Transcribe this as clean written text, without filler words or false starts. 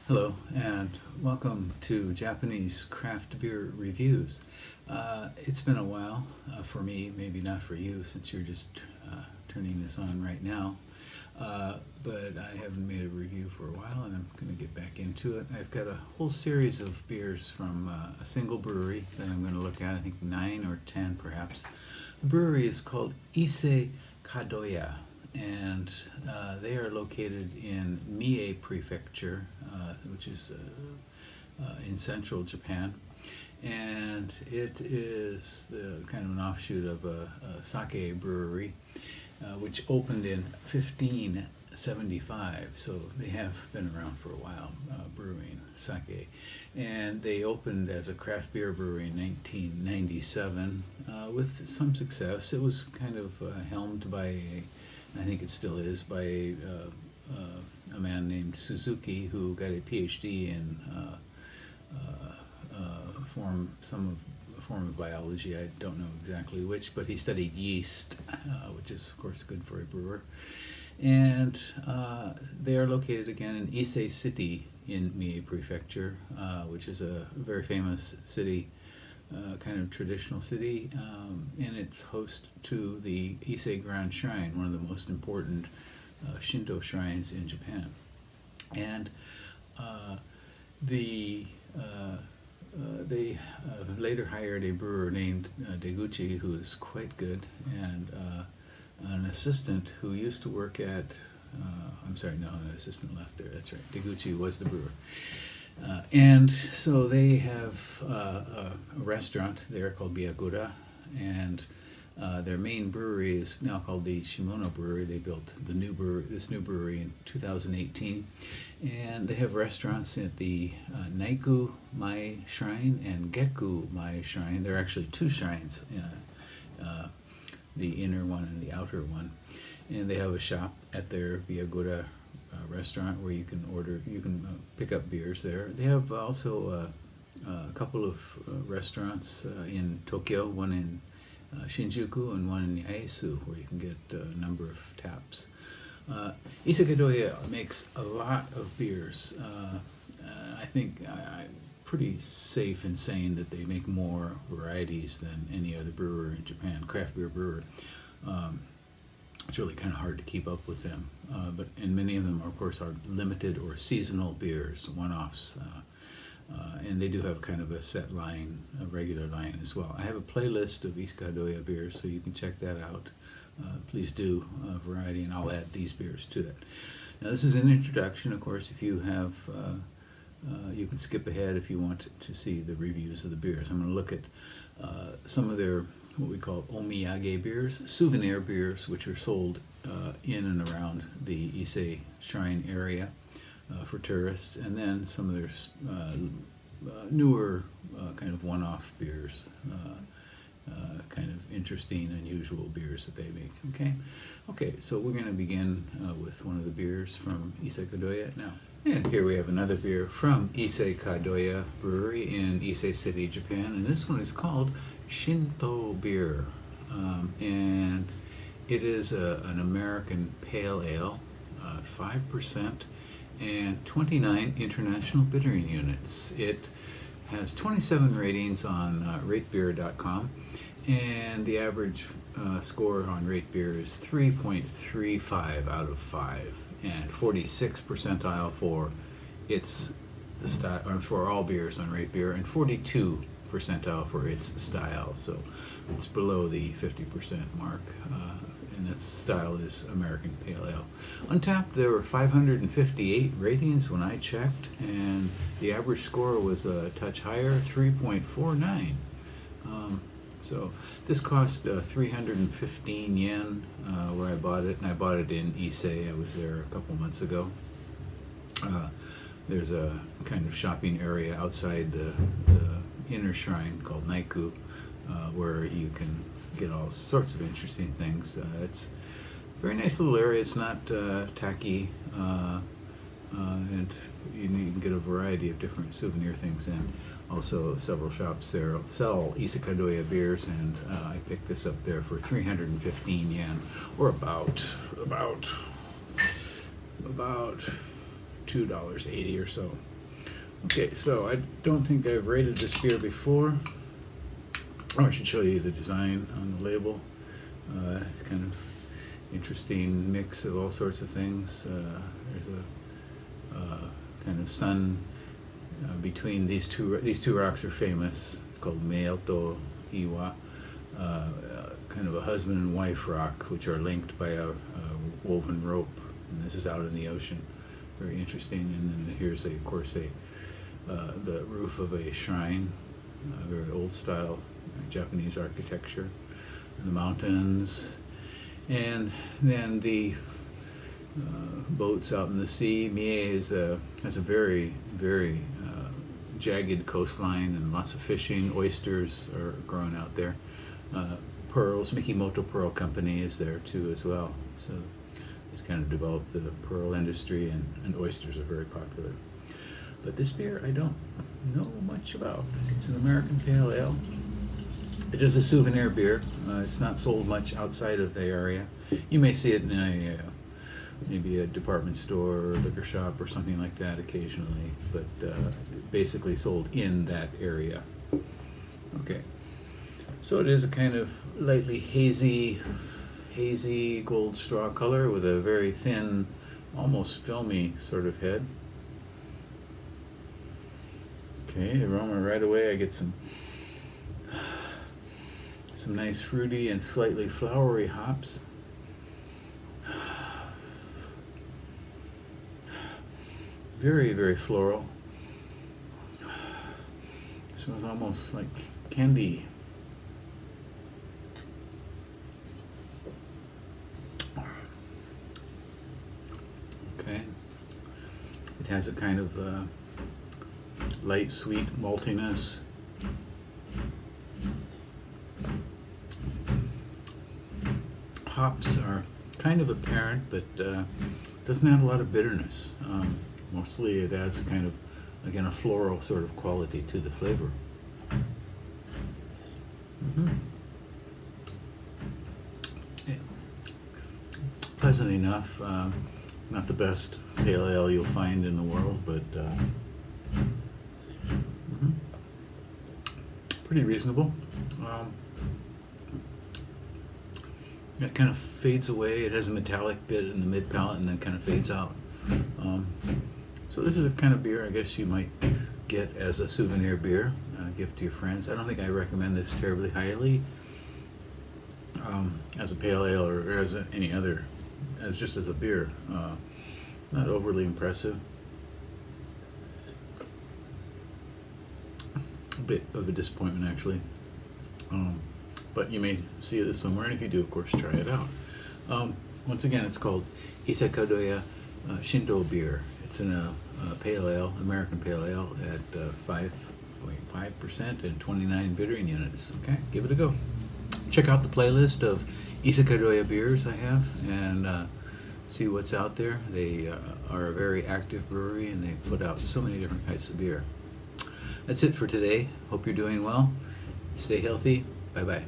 Hello and welcome to Japanese craft beer reviews. It's been a while for me, maybe not for you since you're just turning this on right now, but I haven't made a review for a while and I'm going to get back into it. I've got a whole series of beers from a single brewery that I'm going to look at, I think 9 or 10 perhaps. The brewery is called Ise Kadoya, and they are located in Mie Prefecture, which is in central Japan, and it is the kind of an offshoot of a sake brewery, which opened in 1575, so they have been around for a while brewing sake, and they opened as a craft beer brewery in 1997 with some success. It was kind of helmed by I think it still is, by a man named Suzuki, who got a PhD in some form of biology. I don't know exactly which, but he studied yeast, which is of course good for a brewer. And they are located again in Ise City in Mie Prefecture, which is a very famous city. Kind of traditional city, and it's host to the Ise Grand Shrine, one of the most important Shinto shrines in Japan. And they later hired a brewer named Deguchi, who is quite good, and an assistant who used to work at, an assistant left there, that's right, Deguchi was the brewer. And so they have a restaurant there called Byakuda, and their main brewery is now called the Shimono Brewery. They built this new brewery in 2018, and they have restaurants at the Naiku Mai Shrine and Geku Mai Shrine. There are actually two shrines, the inner one and the outer one, and they have a shop at their Byakuda restaurant where you can pick up beers there. They have also a couple of restaurants in Tokyo, one in Shinjuku and one in Yaesu, where you can get a number of taps. Ise Kadoya makes a lot of beers. I think I'm pretty safe in saying that they make more varieties than any other brewer in Japan, craft beer brewer. It's really kind of hard to keep up with them, and many of them, of course, are limited or seasonal beers, one-offs, and they do have kind of a set line, a regular line as well. I have a playlist of Ise Kadoya beers, so you can check that out. Please do variety, and I'll add these beers to that. Now, this is an introduction, of course. If you have, you can skip ahead if you want to see the reviews of the beers. I'm going to look at some of their what we call omiyage beers, souvenir beers, which are sold in and around the Ise Shrine area for tourists, and then some of their newer kind of one-off beers, kind of interesting, unusual beers that they make. Okay, so we're going to begin with one of the beers from Ise Kadoya now. And here we have another beer from Ise Kadoya Brewery in Ise City, Japan, and this one is called Shinto Beer, and it is an American pale ale, 5%, and 29 international bittering units. It has 27 ratings on RateBeer.com, and the average score on RateBeer is 3.35 out of 5, and 46 percentile for its style, or for all beers on RateBeer, and 42 percentile for its style, so it's below the 50% mark, and its style is American Pale Ale. Untapped, there were 558 ratings when I checked, and the average score was a touch higher, 3.49. So this cost 315 yen where I bought it, and I bought it in Ise. I was there a couple months ago. There's a kind of shopping area outside the inner shrine called Naiku, where you can get all sorts of interesting things. It's a very nice little area. It's not tacky, and you can get a variety of different souvenir things, and also several shops there sell Ise Kadoya beers, and I picked this up there for 315 yen, or about $2.80 or so. Okay, so I don't think I've rated this beer before. Oh, I should show you the design on the label. It's kind of interesting mix of all sorts of things. There's a kind of sun between these two. These two rocks are famous. It's called Meoto Iwa, kind of a husband and wife rock, which are linked by a woven rope. And this is out in the ocean. Very interesting. And then here's, of course, the roof of a shrine, very old style Japanese architecture, and the mountains, and then the boats out in the sea. Mie has a very, very jagged coastline and lots of fishing. Oysters are growing out there. Pearls, Mikimoto Pearl Company is there too as well. So it's kind of developed the pearl industry, and oysters are very popular. But this beer I don't know much about. It's an American pale ale. It is a souvenir beer. It's not sold much outside of the area. You may see it in maybe a department store or liquor shop or something like that occasionally, but basically sold in that area. Okay, so it is a kind of lightly hazy gold straw color with a very thin, almost filmy sort of head. Okay, aroma right away. I get some nice fruity and slightly flowery hops. Very, very floral. It smells almost like candy. Okay. It has a kind of light, sweet maltiness. Hops are kind of apparent, but doesn't have a lot of bitterness. Mostly it adds a kind of, again, a floral sort of quality to the flavor. Yeah. Pleasant enough. Not the best pale ale you'll find in the world, but pretty reasonable. It kind of fades away. It has a metallic bit in the mid palate and then kind of fades out. So this is a kind of beer I guess you might get as a souvenir beer, gift to your friends. I don't think I recommend this terribly highly as a pale ale or as any other, just as a beer. Not overly impressive. A bit of a disappointment actually. But you may see this somewhere, and if you do, of course, try it out. Once again, it's called Ise Kadoya Shinto Beer. It's in a pale ale, American pale ale, at 5.5% and 29 bittering units. Okay, give it a go. Check out the playlist of Ise Kadoya beers I have, and see what's out there. They are a very active brewery, and they put out so many different types of beer. That's it for today. Hope you're doing well. Stay healthy. Bye-bye.